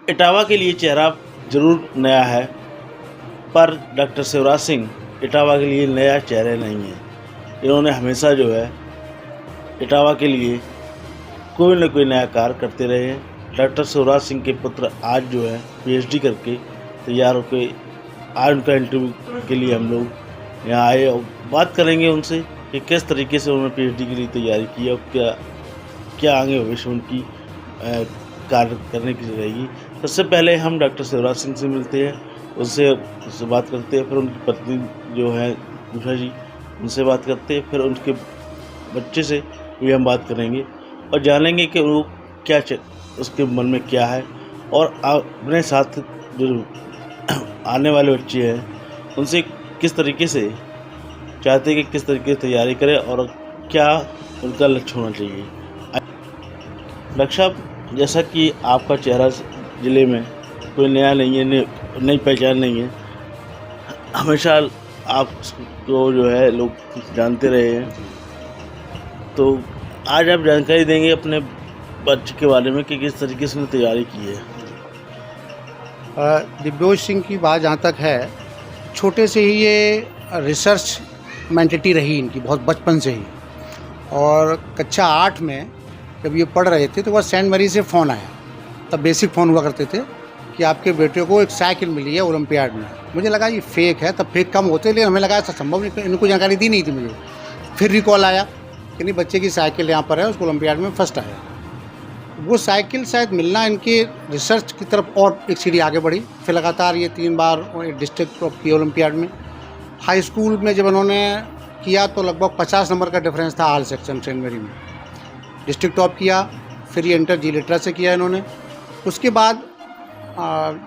इटावा के लिए चेहरा ज़रूर नया है, पर डॉक्टर शिवराज सिंह इटावा के लिए नया चेहरा नहीं है। इन्होंने हमेशा जो है इटावा के लिए कोई न कोई नया कार्य करते रहे हैं। डॉक्टर शिवराज सिंह के पुत्र आज जो है पीएचडी करके तैयार होकर आज उनका इंटरव्यू के लिए हम लोग यहाँ आए और बात करेंगे उनसे कि किस तरीके से उन्होंने पीएचडी के लिए तैयारी की और क्या आगे भविष्य उनकी कार्य करने की रहेगी। सबसे पहले हम डॉक्टर शिवराज सिंह से मिलते हैं, उससे बात करते हैं, फिर उनकी पत्नी जो है उषा जी, उनसे बात करते हैं, फिर उनके बच्चे से भी हम बात करेंगे और जानेंगे कि वो क्या उसके मन में क्या है और अपने साथ जो आने वाले बच्चे हैं उनसे किस तरीके से चाहते हैं कि किस तरीके से तैयारी करें और क्या उनका लक्ष्य होना चाहिए। डॉक्टर साहब, जैसा कि आपका चेहरा ज़िले में कोई नया नहीं है, नई पहचान नहीं है, हमेशा आपको जो है लोग जानते रहे हैं, तो आज आप जानकारी देंगे अपने बच्चे के बारे में कि किस तरीके से उन्होंने तैयारी की है। दिव्योज सिंह की बात जहाँ तक है, छोटे से ही ये रिसर्च मेंटिटी रही इनकी, बहुत बचपन से ही। और कक्षा 8 में जब ये पढ़ रहे थे तो वह सेंट मैरी से फ़ोन आया, तब बेसिक फ़ोन हुआ करते थे, कि आपके बेटे को एक साइकिल मिली है ओलंपियाड में। मुझे लगा ये फेक है, तब फेक कम होते, लेकिन हमें लगा ऐसा संभव नहीं, इनको जानकारी दी नहीं थी मुझे। फिर रिकॉल आया कि नहीं, बच्चे की साइकिल यहाँ पर है, उसको ओलंपियाड में फर्स्ट आया। वो साइकिल शायद मिलना इनके रिसर्च की तरफ और एक सीढ़ी आगे बढ़ी। फिर लगातार ये 3 बार डिस्ट्रिक्ट टॉप किए ओलंपियाड में। हाई स्कूल में जब उन्होंने किया तो लगभग 50 नंबर का डिफरेंस था ऑल सेक्शन सेंट मैरी में, डिस्ट्रिक्ट टॉप किया। फिर ये इंटर जी लिटरा से किया इन्होंने। उसके बाद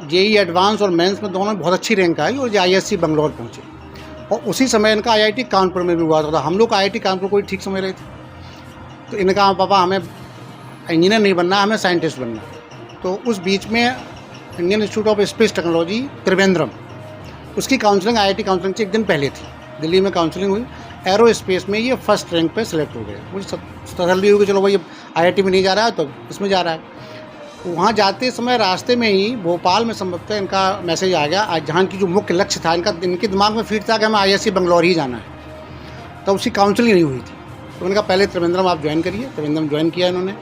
जेई एडवांस और मेंस में दोनों में बहुत अच्छी रैंक आई और ISC बंगलौर पहुँचे। और उसी समय इनका IIT कानपुर में भी हुआ था। हम लोग IIT कानपुर को ही ठीक समझ रहे थे, तो इन्होंने कहा पापा हमें इंजीनियर नहीं बनना, हमें साइंटिस्ट बनना। तो उस बीच में Indian institute of space technology Trivandrum, उसकी काउंसलिंग IIT काउंसलिंग से एक दिन पहले थी, दिल्ली में काउंसलिंग हुई। एरो स्पेस में ये फर्स्ट रैंक पे सिलेक्ट हो गए। मुझे तसल्ली हुई कि चलो भाई IIT में नहीं जा रहा है तो इसमें जा रहा है। वहाँ जाते समय रास्ते में ही भोपाल में संभवतः इनका मैसेज आ गया, आज जहाँ की जो मुख्य लक्ष्य था इनके दिमाग में फिट था कि हमें ISC बंगलौर ही जाना है। तो उसकी काउंसलिंग नहीं हुई थी, तो उन्होंने कहा पहले त्रिवेंद्रम आप ज्वाइन करिए। त्रिवेंद्रम ज्वाइन किया इन्होंने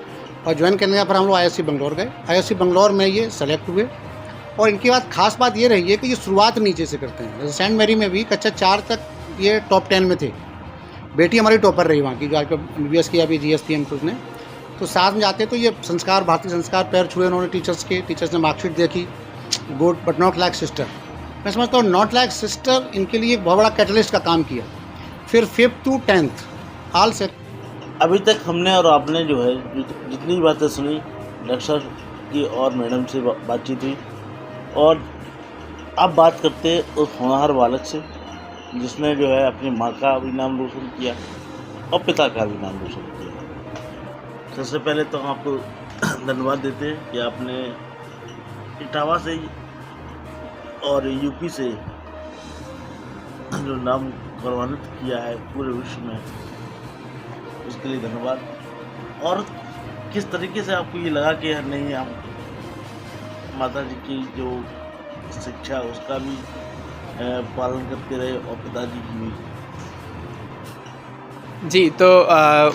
और ज्वाइन करने के बाद हम लोग ISC बंगलौर गए। ISC बंगलौर में ये सेलेक्ट हुए। और इनकी बात खास बात ये रही है कि ये शुरुआत नीचे से करते हैं। जैसे सेंट मैरी में भी कक्षा 4 तक ये टॉप 10 में थे। बेटी हमारी टॉपर रही वहाँ की, जो आज MBBS किया अभी GSTM उसने। तो साथ में जाते तो ये संस्कार, भारतीय संस्कार पैर छुए उन्होंने टीचर्स ने मार्कशीट देखी, good but not like sister. मैं समझता हूँ नॉट लाइक सिस्टर इनके लिए एक बहुत बड़ा कैटलिस्ट का काम किया। फिर 5th to 10th ऑल से अभी तक हमने और आपने जो है जितनी बातें सुनी डॉक्टर की और मैडम से बातचीत हुई, और अब बात करते हैं उस होनहार बालक से जिसने जो है अपनी माँ का भी नाम रोशन किया और पिता का भी नाम रोशन किया। सबसे पहले तो हम आपको धन्यवाद देते हैं कि आपने इटावा से और यूपी से जो नाम गौरवान्वित किया है पूरे विश्व में, उसके लिए धन्यवाद। और किस तरीके से आपको ये लगा कि नहीं, हम माता जी की जो शिक्षा उसका भी पालन करते रहे और पिताजी की भी। जी, तो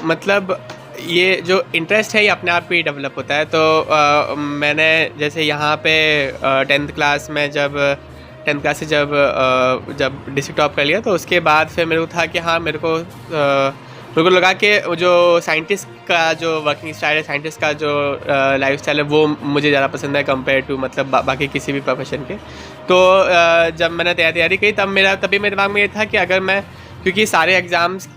मतलब ये जो इंटरेस्ट है ये अपने आप ही डेवलप होता है। तो मैंने जैसे यहाँ पे 10th क्लास से जब डिस्ट्रिक्ट टॉप कर लिया, तो उसके बाद फिर मेरे को था कि हाँ मेरे को लगा कि जो साइंटिस्ट का जो वर्किंग स्टाइल है, साइंटिस्ट का जो लाइफ स्टाइल है, वो मुझे ज़्यादा पसंद है कंपेयर टू मतलब बाकी किसी भी प्रोफेशन के। तो जब मैंने तैयारी की तभी मेरे दिमाग में ये था कि अगर मैं, क्योंकि सारे एग्ज़ाम्स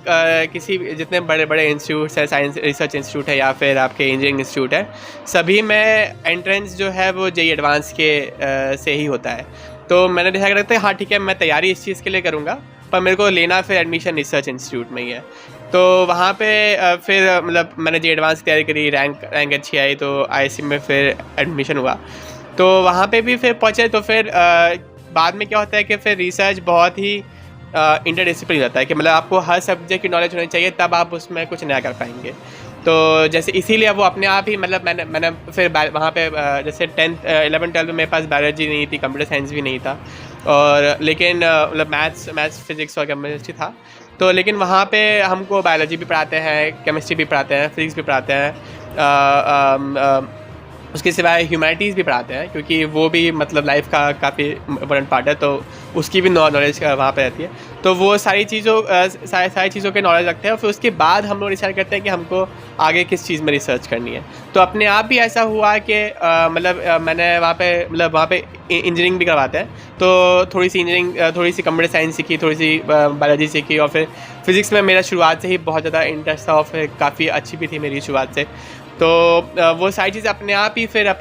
किसी जितने बड़े बड़े इंस्टीट्यूट्स हैं, साइंस रिसर्च इंस्टीट्यूट है या फिर आपके इंजीनियरिंग इंस्टीट्यूट है, सभी में एंट्रेंस जो है वो JEE एडवांस के से ही होता है। तो मैंने डिसाइड करता है हाँ ठीक है, मैं तैयारी इस चीज़ के लिए करूँगा, पर मेरे को लेना फिर एडमिशन रिसर्च इंस्टीट्यूट में ही है। तो वहाँ पे फिर मतलब मैंने JEE एडवांस की तैयारी करी, रैंक अच्छी आई, तो ISC में फिर एडमिशन हुआ। तो वहाँ पे भी फिर पहुँचे, तो फिर बाद में क्या होता है कि फिर रिसर्च बहुत ही इंटरडिसिप्लिन होता है कि मतलब आपको हर सब्जेक्ट की नॉलेज होनी चाहिए, तब आप उसमें कुछ नया कर पाएंगे। तो जैसे इसीलिए वो अपने आप ही मतलब मैंने फिर वहाँ पे जैसे 10th 11 12 में मेरे पास बायोलॉजी नहीं थी, कंप्यूटर साइंस भी नहीं था, और लेकिन मतलब मैथ्स फिज़िक्स और केमिस्ट्री था। तो लेकिन वहाँ पे हमको बायोलॉजी भी पढ़ाते हैं, केमिस्ट्री भी पढ़ाते हैं, फिज़िक्स भी पढ़ाते हैं, उसके सिवाय ह्यूमैनिटीज़ भी पढ़ाते हैं, क्योंकि वो भी मतलब लाइफ का काफ़ी इम्पोर्टेंट पार्ट है, तो उसकी भी नॉलेज वहाँ पे रहती है। तो वो सारी चीज़ों के नॉलेज रखते हैं, और फिर उसके बाद हम लोग डिसाइड करते हैं कि हमको आगे किस चीज़ में रिसर्च करनी है। तो अपने आप भी ऐसा हुआ कि मैंने वहाँ पे इंजीनियरिंग भी करवाते हैं, तो थोड़ी सी इंजीनियरिंग, थोड़ी सी कंप्यूटर साइंस सीखी, थोड़ी सी बायोलॉजी सीखी, और फिर फिज़िक्स में मेरा शुरुआत से ही बहुत ज़्यादा इंटरेस्ट था, और फिर काफ़ी अच्छी भी थी मेरी शुरुआत से। तो वो सारी चीज़ें अपने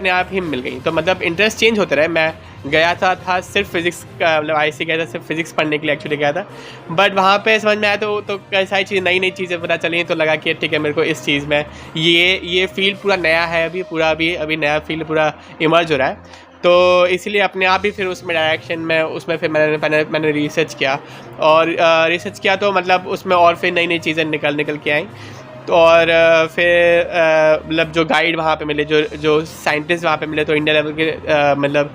आप ही मिल गई। तो मतलब इंटरेस्ट चेंज होते रहे। मैं गया था सिर्फ फिज़िक्स का, मतलब IISc गया था सिर्फ फिज़िक्स पढ़ने के लिए एक्चुअली गया था, बट वहाँ पे समझ में आया तो कई सारी चीज़ें, नई चीज़ें पता चली, तो लगा कि ठीक है, मेरे को इस चीज़ में ये फील्ड पूरा नया है, अभी नया फील्ड पूरा इमर्ज हो रहा है, तो इसलिए अपने आप ही फिर उसमें डायरेक्शन में उसमें फिर मैंने रिसर्च किया, और रिसर्च किया तो मतलब उसमें और फिर नई चीज़ें निकल के आई। तो और फिर मतलब जो गाइड वहाँ पे मिले, जो साइंटिस्ट वहाँ पे मिले, तो इंडिया लेवल के मतलब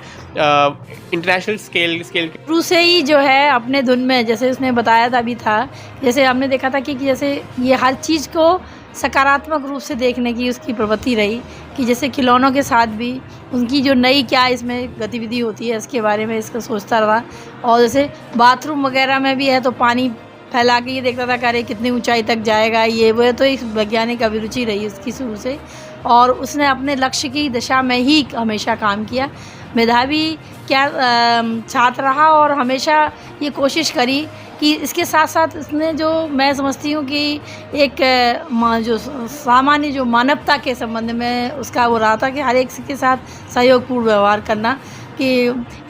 इंटरनेशनल स्केल शुरू से ही जो है अपने धुन में, जैसे उसने बताया था, अभी था, जैसे हमने देखा था कि जैसे ये हर चीज़ को सकारात्मक रूप से देखने की उसकी प्रवृत्ति रही, कि जैसे खिलौनों के साथ भी उनकी जो नई क्या इसमें गतिविधि होती है इसके बारे में इसका सोचता रहा। और जैसे बाथरूम वगैरह में भी है तो पानी फैला के ये देखता था कि अरे कितनी ऊंचाई तक जाएगा, ये वो, तो एक वैज्ञानिक अभिरुचि रही उसकी शुरू से, और उसने अपने लक्ष्य की दिशा में ही हमेशा काम किया। मेधावी छात्र रहा, और हमेशा ये कोशिश करी कि इसके साथ साथ उसने, जो मैं समझती हूँ कि एक जो सामान्य जो मानवता के संबंध में उसका वो रहा था कि हर एक के साथ सहयोगपूर्ण व्यवहार करना। कि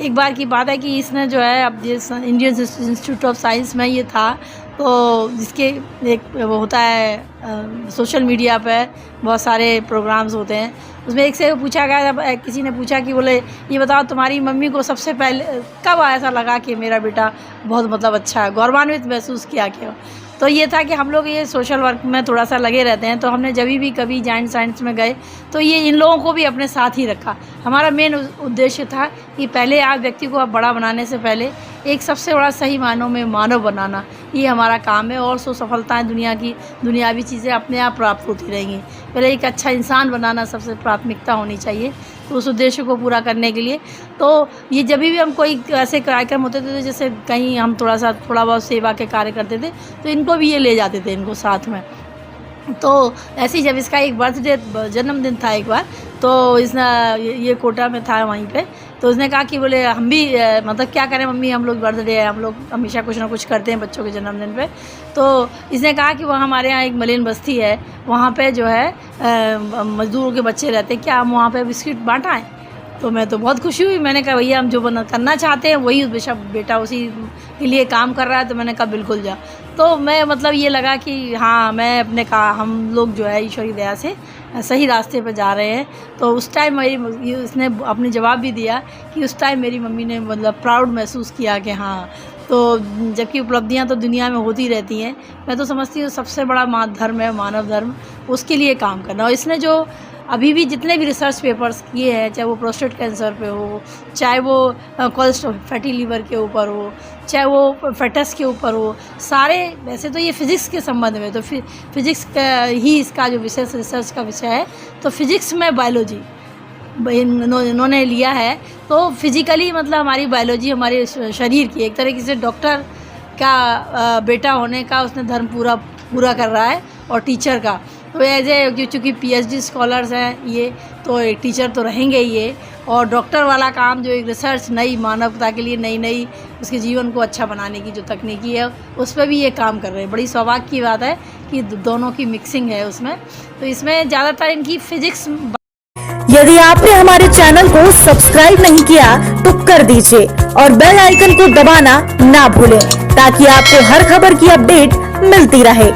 एक बार की बात है कि इसने जो है अब जिस इंडियन इंस्टीट्यूट ऑफ साइंस में ये था, तो जिसके एक वो होता है सोशल मीडिया पे बहुत सारे प्रोग्राम्स होते हैं, उसमें एक से पूछा गया, जब किसी ने पूछा कि बोले ये बताओ तुम्हारी मम्मी को सबसे पहले कब ऐसा लगा कि मेरा बेटा बहुत मतलब अच्छा है, गौरवान्वित महसूस किया क्या? तो ये था कि हम लोग ये सोशल वर्क में थोड़ा सा लगे रहते हैं, तो हमने जब भी कभी जाइंट साइंस में गए तो ये इन लोगों को भी अपने साथ ही रखा। हमारा मेन उद्देश्य था कि पहले आप व्यक्ति को आप बड़ा बनाने से पहले एक सबसे बड़ा सही मानों में मानव बनाना, ये हमारा काम है। और सो सफलताएं दुनियावी चीज़ें अपने आप प्राप्त होती रहेंगी, पहले एक अच्छा इंसान बनाना सबसे प्राथमिकता होनी चाहिए। तो उस उद्देश्य को पूरा करने के लिए तो ये जब भी हम कोई ऐसे कार्यक्रम होते थे, जैसे कहीं हम थोड़ा बहुत सेवा के कार्य करते थे, तो इनको भी ये ले जाते थे इनको साथ में। तो ऐसे ही जब इसका एक जन्मदिन था एक बार, तो इसने ये कोटा में था वहीं पे, तो उसने कहा कि बोले हम भी मतलब क्या करें मम्मी, हम लोग बर्थडे है, हम लोग हमेशा कुछ ना कुछ करते हैं बच्चों के जन्मदिन पे। तो इसने कहा कि वह हमारे यहाँ एक मलिन बस्ती है, वहाँ पे जो है मज़दूरों के बच्चे रहते हैं, क्या हम वहाँ पे बिस्किट बांटाएं? तो मैं तो बहुत खुशी हुई, मैंने कहा भैया हम जो करना चाहते हैं वही बेटा उसी के लिए काम कर रहा है, तो मैंने कहा बिल्कुल जा। तो मैं मतलब ये लगा कि हाँ, मैं अपने हम लोग जो है ईश्वरी दया से सही रास्ते पर जा रहे हैं। तो उस टाइम इसने अपने जवाब भी दिया कि उस टाइम मेरी मम्मी ने मतलब प्राउड महसूस किया कि हाँ। तो जबकि उपलब्धियां तो दुनिया में होती रहती हैं, मैं तो समझती हूँ सबसे बड़ा धर्म है मानव धर्म, उसके लिए काम करना। और इसने जो अभी भी जितने भी रिसर्च पेपर्स किए हैं, चाहे वो प्रोस्टेट कैंसर पे हो, चाहे वो कोलेस्ट्रॉल फैटी लीवर के ऊपर हो, चाहे वो फेटस के ऊपर हो, सारे वैसे तो ये फिज़िक्स के संबंध में, तो फिज़िक्स ही इसका जो विशेष रिसर्च का विषय है। तो फिज़िक्स में बायोलॉजी इन्होंने लिया है। तो फिज़िकली मतलब हमारी बायोलॉजी हमारे शरीर की एक तरीके से डॉक्टर का बेटा होने का उसने धर्म पूरा कर रहा है, और टीचर का तो एज ए चूँकि PhD स्कॉलर्स हैं ये, तो एक टीचर तो रहेंगे ये। और डॉक्टर वाला काम जो एक रिसर्च नई मानवता के लिए नई उसके जीवन को अच्छा बनाने की जो तकनीकी है, उस पर भी ये काम कर रहे हैं। बड़ी सौभाग्य की बात है कि दोनों की मिक्सिंग है उसमें। तो इसमें ज़्यादातर इनकी फिजिक्स। यदि आपने हमारे चैनल को सब्सक्राइब नहीं किया तो कर दीजिए, और बेल आइकन को दबाना ना भूलें, ताकि आपको हर खबर की अपडेट मिलती रहे।